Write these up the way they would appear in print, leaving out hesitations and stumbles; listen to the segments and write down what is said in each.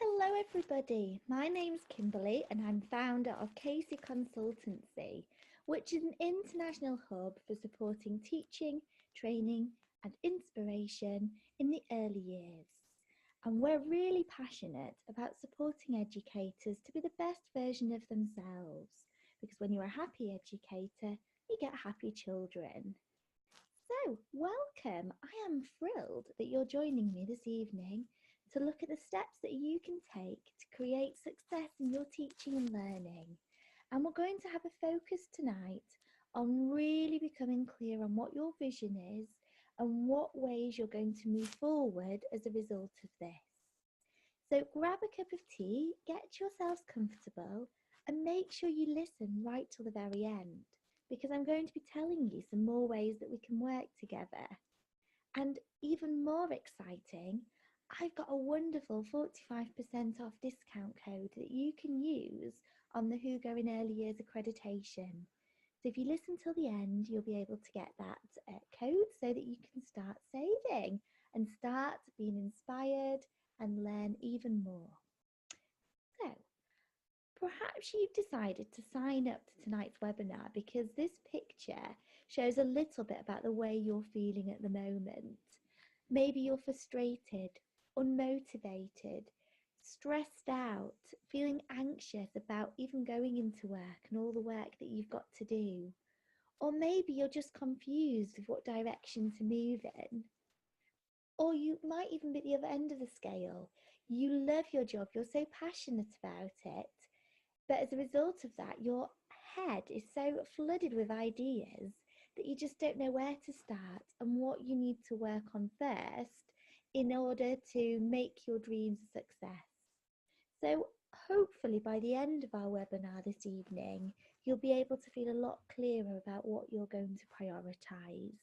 Hello, everybody. My name's Kimberly, and I'm founder of Casey Consultancy, which is an international hub for supporting teaching, training, and inspiration in the early years. And we're really passionate about supporting educators to be the best version of themselves, because when you're a happy educator, you get happy children. So, welcome. I am thrilled that you're joining me this evening to look at the steps that you can take to create success in your teaching and learning. And we're going to have a focus tonight on really becoming clear on what your vision is and what ways you're going to move forward as a result of this. So, grab a cup of tea, get yourselves comfortable, and make sure you listen right till the very end, because I'm going to be telling you some more ways that we can work together. And even more exciting, I've got a wonderful 45% off discount code that you can use on the Who Go in Early Years accreditation. So if you listen till the end, you'll be able to get that code so that you can start saving and start being inspired and learn even more. So perhaps you've decided to sign up to tonight's webinar because this picture shows a little bit about the way you're feeling at the moment. Maybe you're frustrated, unmotivated, stressed out, feeling anxious about even going into work and all the work that you've got to do. Or maybe you're just confused of what direction to move in. Or you might even be at the other end of the scale. You love your job, you're so passionate about it, but as a result of that, your head is so flooded with ideas that you just don't know where to start and what you need to work on first in order to make your dreams a success. So hopefully by the end of our webinar this evening, you'll be able to feel a lot clearer about what you're going to prioritise.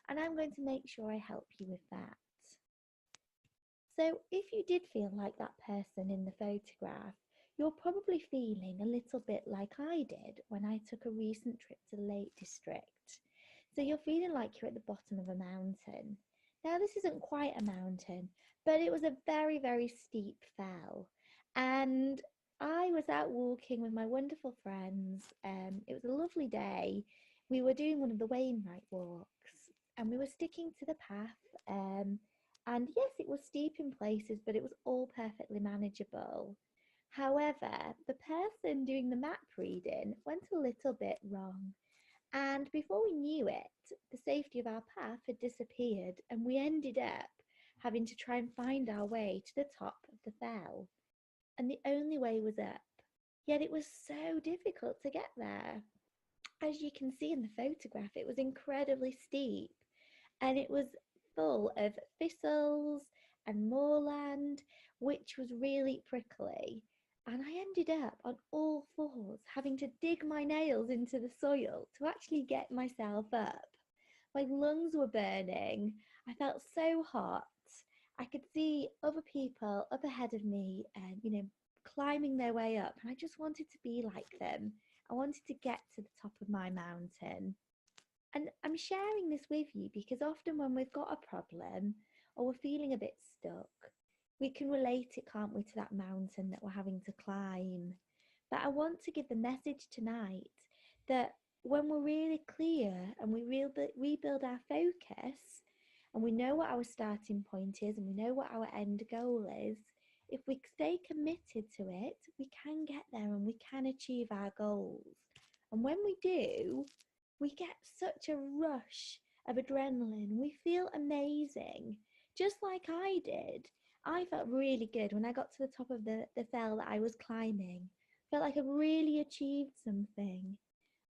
And I'm going to make sure I help you with that. So if you did feel like that person in the photograph, you're probably feeling a little bit like I did when I took a recent trip to the Lake District. So you're feeling like you're at the bottom of a mountain. Now, this isn't quite a mountain, but it was a very, very steep fell. And I was out walking with my wonderful friends. It was a lovely day. We were doing one of the Wainwright walks and we were sticking to the path. And yes, it was steep in places, but it was all perfectly manageable. However, the person doing the map reading went a little bit wrong. And before we knew it, the safety of our path had disappeared, and we ended up having to try and find our way to the top of the fell. And the only way was up. Yet it was so difficult to get there. As you can see in the photograph, it was incredibly steep and it was full of thistles and moorland, which was really prickly. And I ended up on all fours having to dig my nails into the soil to actually get myself up. My lungs were burning. I felt so hot. I could see other people up ahead of me and, climbing their way up. And I just wanted to be like them. I wanted to get to the top of my mountain. And I'm sharing this with you because often when we've got a problem or we're feeling a bit stuck, we can relate it, can't we, to that mountain that we're having to climb. But I want to give the message tonight that when we're really clear and we rebuild our focus and we know what our starting point is and we know what our end goal is, if we stay committed to it, we can get there and we can achieve our goals. And when we do, we get such a rush of adrenaline. We feel amazing, just like I did. I felt really good when I got to the top of the fell that I was climbing. Felt like I really achieved something.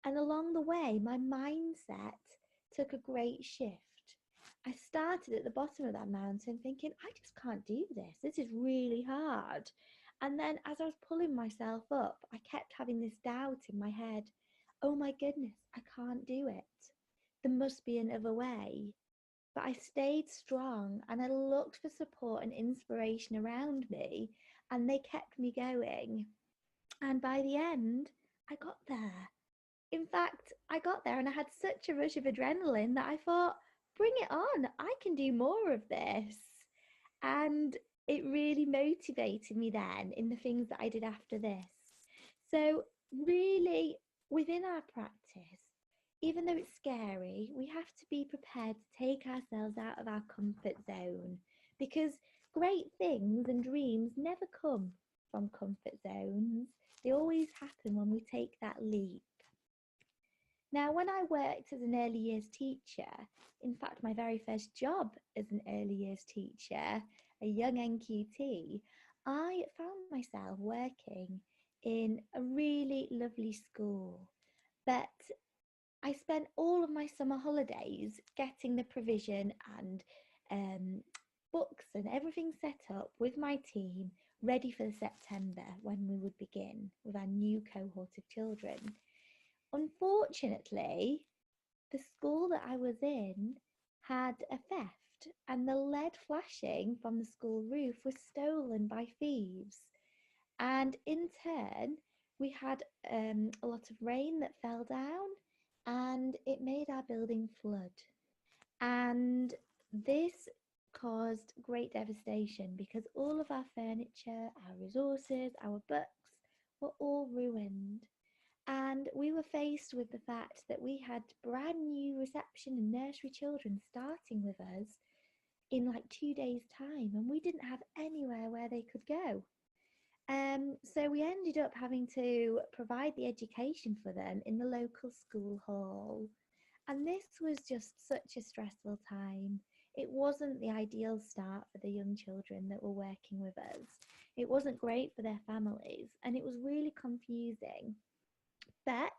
And along the way, my mindset took a great shift. I started at the bottom of that mountain thinking, I just can't do this. This is really hard. And then as I was pulling myself up, I kept having this doubt in my head. Oh my goodness, I can't do it. There must be another way. But I stayed strong and I looked for support and inspiration around me, and they kept me going. And by the end, I got there. In fact, I got there and I had such a rush of adrenaline that I thought, bring it on, I can do more of this. And it really motivated me then in the things that I did after this. So, really, within our practice, even though it's scary, we have to be prepared to take ourselves out of our comfort zone because great things and dreams never come from comfort zones. They always happen when we take that leap. Now, when I worked as an early years teacher, in fact, my very first job as an early years teacher, a young NQT, I found myself working in a really lovely school. But I spent all of my summer holidays getting the provision and books and everything set up with my team, ready for September when we would begin with our new cohort of children. Unfortunately, the school that I was in had a theft, and the lead flashing from the school roof was stolen by thieves. And in turn, we had a lot of rain that fell down and it made our building flood. And this caused great devastation because all of our furniture, our resources, our books were all ruined. And we were faced with the fact that we had brand new reception and nursery children starting with us in like 2 days' time, and we didn't have anywhere where they could go. So we ended up having to provide the education for them in the local school hall. And this was just such a stressful time. It wasn't the ideal start for the young children that were working with us. It wasn't great for their families, and it was really confusing. But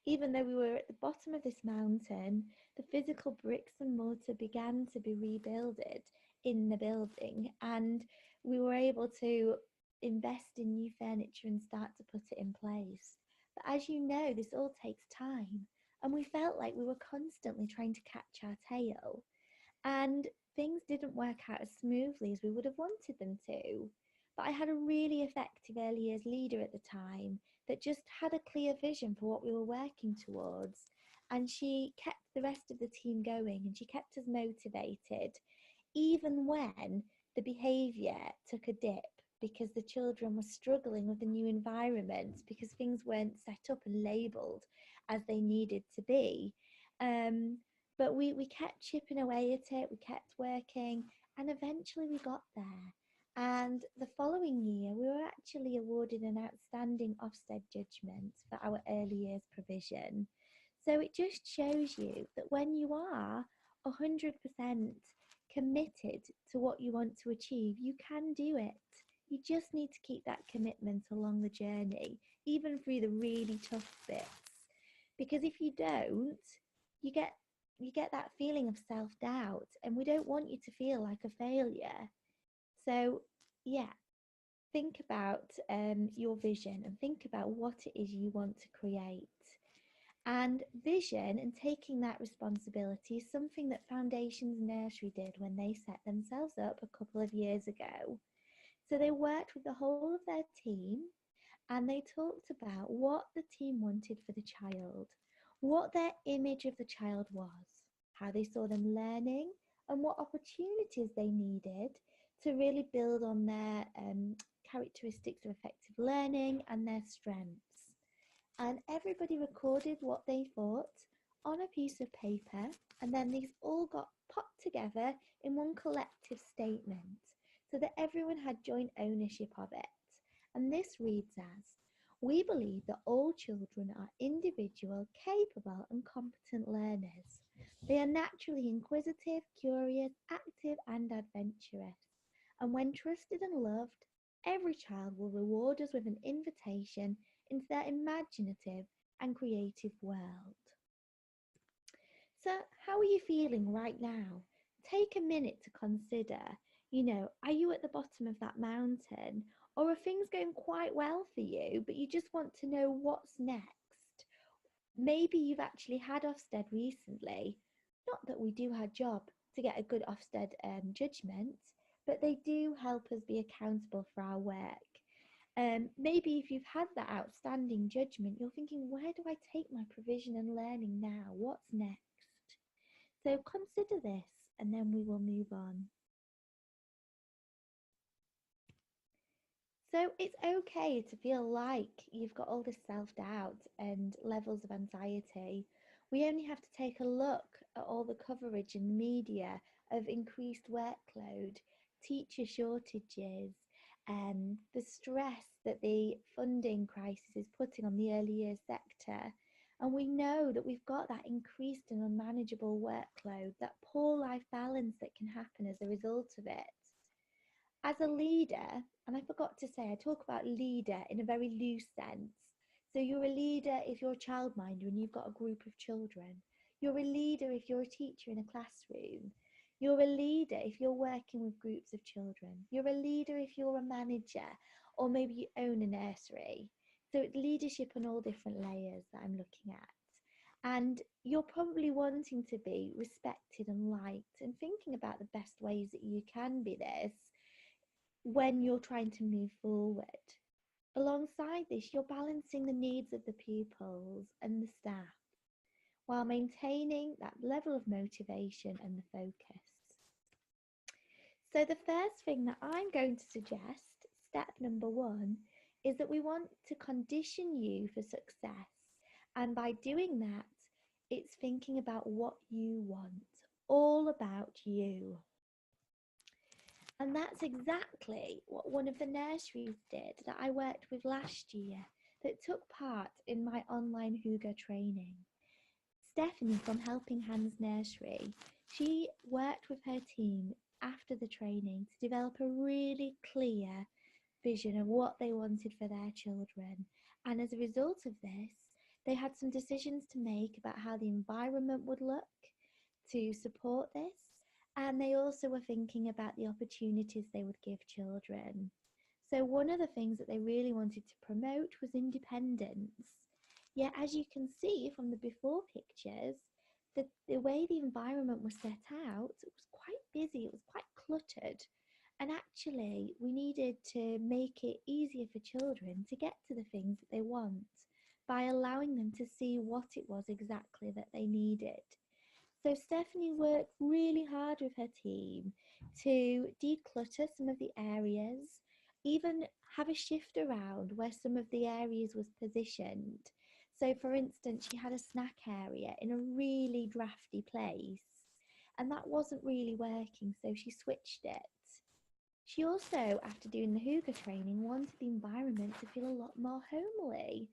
even though we were at the bottom of this mountain, the physical bricks and mortar began to be rebuilded in the building, and we were able to invest in new furniture and start to put it in place. But as you know, this all takes time, and we felt like we were constantly trying to catch our tail, and things didn't work out as smoothly as we would have wanted them to. But I had a really effective early years leader at the time that just had a clear vision for what we were working towards. And she kept the rest of the team going and she kept us motivated, even when the behaviour took a dip because the children were struggling with the new environment because things weren't set up and labelled as they needed to be. But we kept chipping away at it, we kept working, and eventually we got there. And the following year, we were actually awarded an outstanding Ofsted judgment for our early years provision. So it just shows you that when you are 100% committed to what you want to achieve, you can do it. You just need to keep that commitment along the journey, even through the really tough bits. Because if you don't, you get that feeling of self-doubt, and we don't want you to feel like a failure. So, yeah, think about your vision and think about what it is you want to create. And vision and taking that responsibility is something that Foundations Nursery did when they set themselves up a couple of years ago. So they worked with the whole of their team and they talked about what the team wanted for the child, what their image of the child was, how they saw them learning, and what opportunities they needed to really build on their characteristics of effective learning and their strengths. And everybody recorded what they thought on a piece of paper, and then these all got popped together in one collective statement so that everyone had joint ownership of it. And this reads as, we believe that all children are individual, capable and competent learners. They are naturally inquisitive, curious, active and adventurous. And when trusted and loved, every child will reward us with an invitation into their imaginative and creative world. So, how are you feeling right now? Take a minute to consider, are you at the bottom of that mountain? Or are things going quite well for you, but you just want to know what's next? Maybe you've actually had Ofsted recently. Not that we do our job to get a good Ofsted judgment, but they do help us be accountable for our work. Maybe if you've had that outstanding judgment, you're thinking, where do I take my provision and learning now? What's next? So consider this and then we will move on. So it's okay to feel like you've got all this self doubt and levels of anxiety. We only have to take a look at all the coverage in the media of increased workload, teacher shortages, the stress that the funding crisis is putting on the early years sector. And we know that we've got that increased and unmanageable workload, that poor life balance that can happen as a result of it. As a leader, and I forgot to say, I talk about leader in a very loose sense. So you're a leader if you're a childminder and you've got a group of children. You're a leader if you're a teacher in a classroom. You're a leader if you're working with groups of children. You're a leader if you're a manager or maybe you own a nursery. So it's leadership on all different layers that I'm looking at. And you're probably wanting to be respected and liked and thinking about the best ways that you can be this when you're trying to move forward. Alongside this, you're balancing the needs of the pupils and the staff while maintaining that level of motivation and the focus. So, the first thing that I'm going to suggest, step number one, is that we want to condition you for success. And by doing that, it's thinking about what you want, all about you. And that's exactly what one of the nurseries did that I worked with last year that took part in my online Hygge training. Stephanie from Helping Hands Nursery, she worked with her team after the training to develop a really clear vision of what they wanted for their children. And as a result of this, they had some decisions to make about how the environment would look to support this. And they also were thinking about the opportunities they would give children. So one of the things that they really wanted to promote was independence. Yet, as you can see from the before pictures, the way the environment was set out, it was quite busy, it was quite cluttered. And actually, we needed to make it easier for children to get to the things that they want by allowing them to see what it was exactly that they needed. So Stephanie worked really hard with her team to declutter some of the areas, even have a shift around where some of the areas was positioned. So for instance, she had a snack area in a really drafty place and that wasn't really working, so she switched it. She also, after doing the Hygge training, wanted the environment to feel a lot more homely.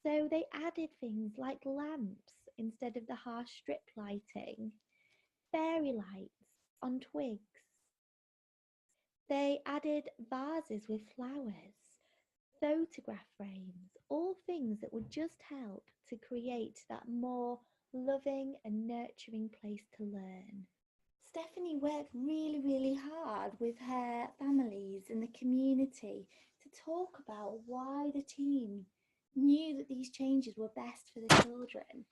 So they added things like lamps instead of the harsh strip lighting, fairy lights on twigs. They added vases with flowers, photograph frames, all things that would just help to create that more loving and nurturing place to learn. Stephanie worked really hard with her families and the community to talk about why the team knew that these changes were best for the children.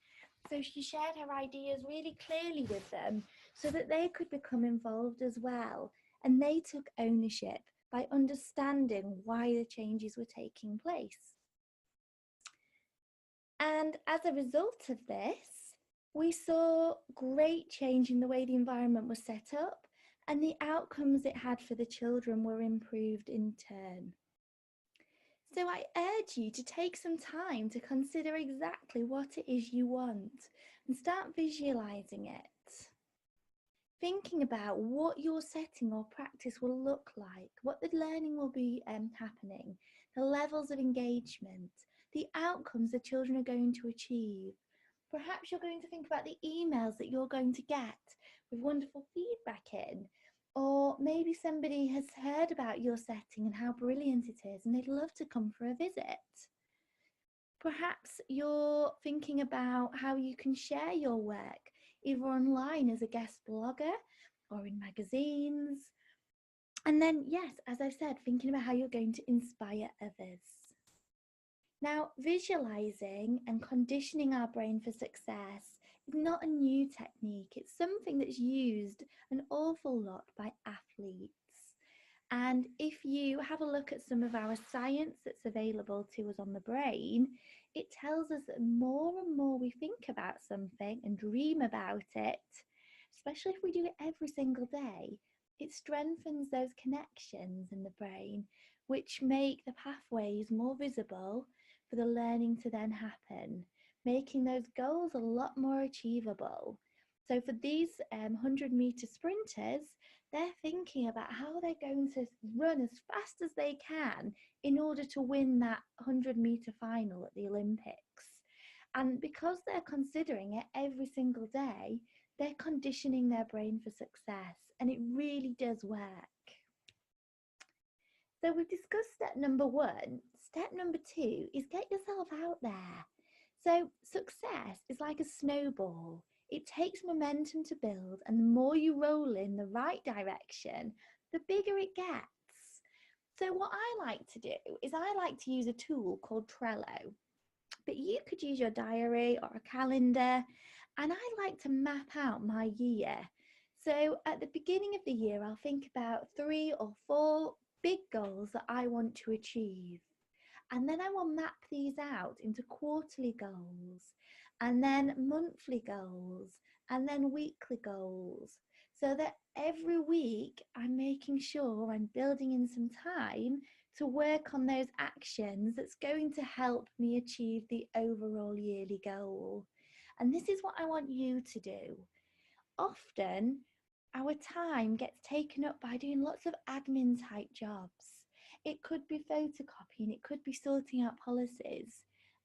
So she shared her ideas really clearly with them so that they could become involved as well. And they took ownership by understanding why the changes were taking place. And as a result of this, we saw great change in the way the environment was set up, and the outcomes it had for the children were improved in turn. So I urge you to take some time to consider exactly what it is you want and start visualizing it. Thinking about what your setting or practice will look like, what the learning will be happening, the levels of engagement, the outcomes the children are going to achieve. Perhaps you're going to think about the emails that you're going to get with wonderful feedback in, or maybe somebody has heard about your setting and how brilliant it is and they'd love to come for a visit. Perhaps you're thinking about how you can share your work either online as a guest blogger or in magazines. And then, yes, as I've said, thinking about how you're going to inspire others. Now, visualizing and conditioning our brain for success is not a new technique. It's something that's used an awful lot by athletes. And if you have a look at some of our science that's available to us on the brain, it tells us that the more and more we think about something and dream about it, especially if we do it every single day, it strengthens those connections in the brain, which make the pathways more visible for the learning to then happen, making those goals a lot more achievable. So for these 100-meter sprinters, they're thinking about how they're going to run as fast as they can in order to win that 100-meter final at the Olympics. And because they're considering it every single day, they're conditioning their brain for success, and it really does work. So we've discussed step number 1. Step number 2 is get yourself out there. So success is like a snowball. It takes momentum to build, and the more you roll in the right direction, the bigger it gets. So what I like to do is I like to use a tool called Trello, but you could use your diary or a calendar, and I like to map out my year. So at the beginning of the year, I'll think about 3 or 4 big goals that I want to achieve. And then I will map these out into quarterly goals, and then monthly goals, and then weekly goals, so that every week I'm making sure I'm building in some time to work on those actions that's going to help me achieve the overall yearly goal. And this is what I want you to do. Often, our time gets taken up by doing lots of admin type jobs. It could be photocopying, it could be sorting out policies.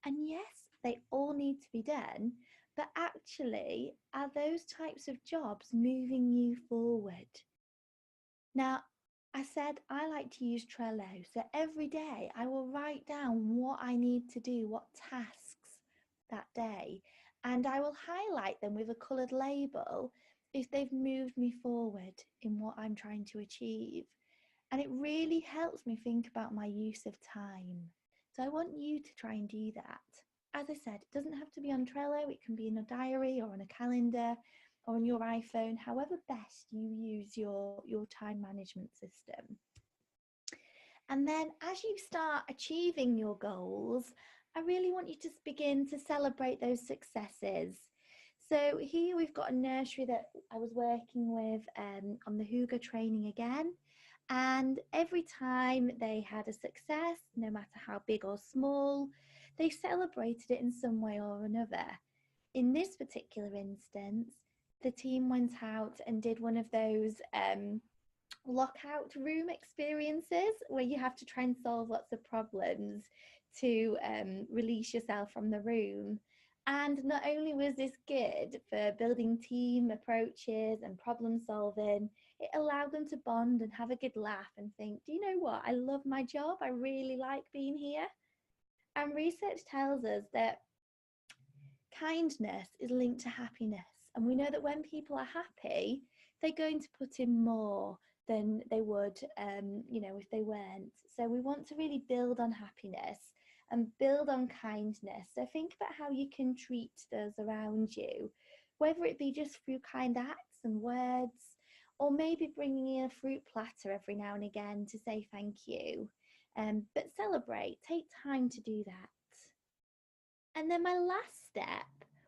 And yes, they all need to be done, but actually, are those types of jobs moving you forward? Now, I said I like to use Trello, so every day I will write down what I need to do, what tasks that day, and I will highlight them with a coloured label if they've moved me forward in what I'm trying to achieve. And it really helps me think about my use of time. So I want you to try and do that. As I said, it doesn't have to be on Trello, it can be in a diary or on a calendar or on your iPhone, however best you use your time management system. And then as you start achieving your goals, I really want you to begin to celebrate those successes. So here we've got a nursery that I was working with on the Hygge training again. And every time they had a success, no matter how big or small, they celebrated it in some way or another. In this particular instance, the team went out and did one of those lockout room experiences where you have to try and solve lots of problems to release yourself from the room. And not only was this good for building team approaches and problem solving, it allowed them to bond and have a good laugh and think, do you know what? I love my job. I really like being here. And research tells us that kindness is linked to happiness. And we know that when people are happy, they're going to put in more than they would, if they weren't. So we want to really build on happiness and build on kindness. So think about how you can treat those around you, whether it be just through kind acts and words, or maybe bringing in a fruit platter every now and again to say thank you. But celebrate, take time to do that. And then my last step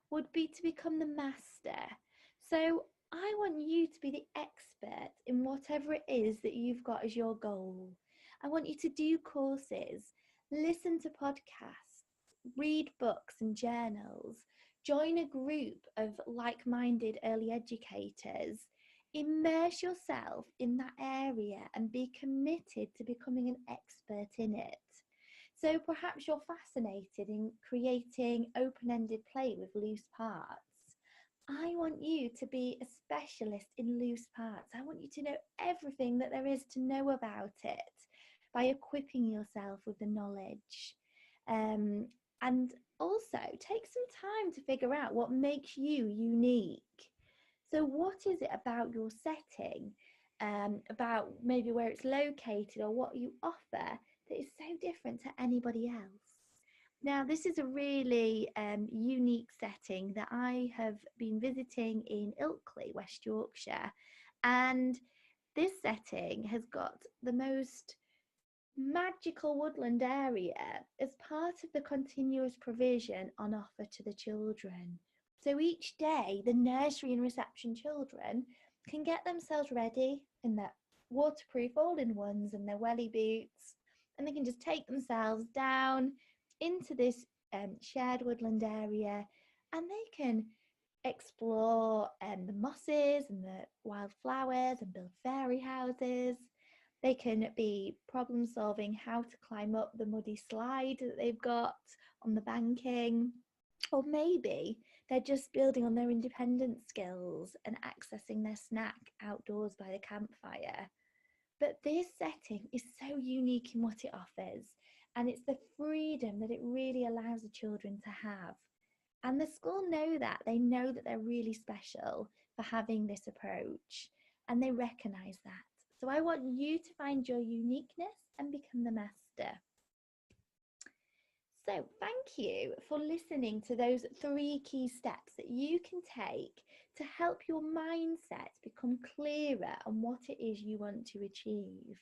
would be to become the master. So I want you to be the expert in whatever it is that you've got as your goal. I want you to do courses, listen to podcasts, read books and journals, join a group of like-minded early educators, immerse yourself in that area and be committed to becoming an expert in it. So perhaps you're fascinated in creating open-ended play with loose parts. I want you to be a specialist in loose parts. I want you to know everything that there is to know about it by equipping yourself with the knowledge. And also take some time to figure out what makes you unique. So what is it about your setting, about maybe where it's located or what you offer that is so different to anybody else? Now, this is a really unique setting that I have been visiting in Ilkley, West Yorkshire. And this setting has got the most magical woodland area as part of the continuous provision on offer to the children. So each day, the nursery and reception children can get themselves ready in their waterproof all-in-ones and their welly boots, and they can just take themselves down into this shared woodland area, and they can explore the mosses and the wildflowers and build fairy houses. They can be problem solving how to climb up the muddy slide that they've got on the banking. Or maybe they're just building on their independent skills and accessing their snack outdoors by the campfire. But this setting is so unique in what it offers, and it's the freedom that it really allows the children to have. And the school know that. They know that they're really special for having this approach, and they recognise that. So I want you to find your uniqueness and become the master. So thank you for listening to those 3 key steps that you can take to help your mindset become clearer on what it is you want to achieve.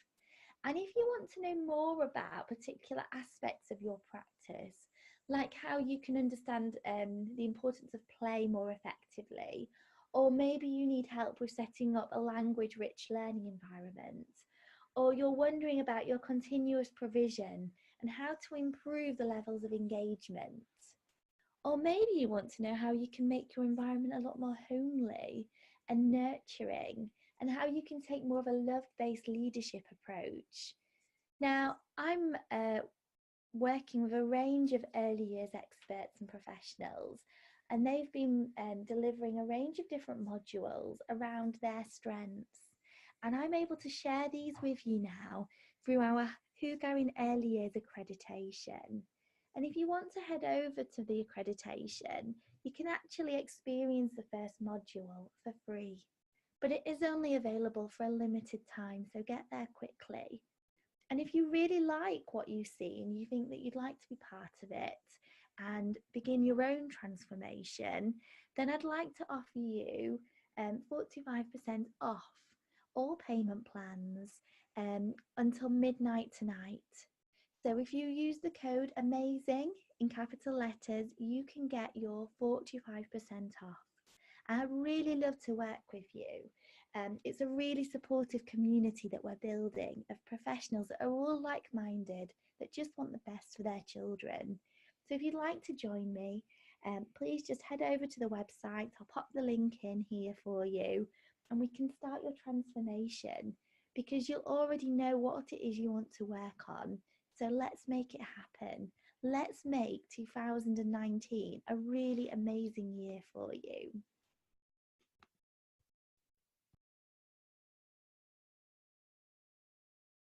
And if you want to know more about particular aspects of your practice, like how you can understand the importance of play more effectively, or maybe you need help with setting up a language-rich learning environment, or you're wondering about your continuous provision and how to improve the levels of engagement, or maybe you want to know how you can make your environment a lot more homely and nurturing, and how you can take more of a love-based leadership approach. Now, I'm working with a range of early years experts and professionals, and they've been delivering a range of different modules around their strengths. And I'm able to share these with you now through our Hugo in Early Years accreditation. And if you want to head over to the accreditation, you can actually experience the first module for free. But it is only available for a limited time, so get there quickly. And if you really like what you see and you think that you'd like to be part of it and begin your own transformation, then I'd like to offer you 45% off all payment plans until midnight tonight. So if you use the code AMAZING in capital letters, you can get your 45% off. And I'd really love to work with you. It's a really supportive community that we're building of professionals that are all like-minded, that just want the best for their children. So if you'd like to join me, please just head over to the website. I'll pop the link in here for you, and we can start your transformation, because you'll already know what it is you want to work on. So let's make it happen. Let's make 2019 a really amazing year for you.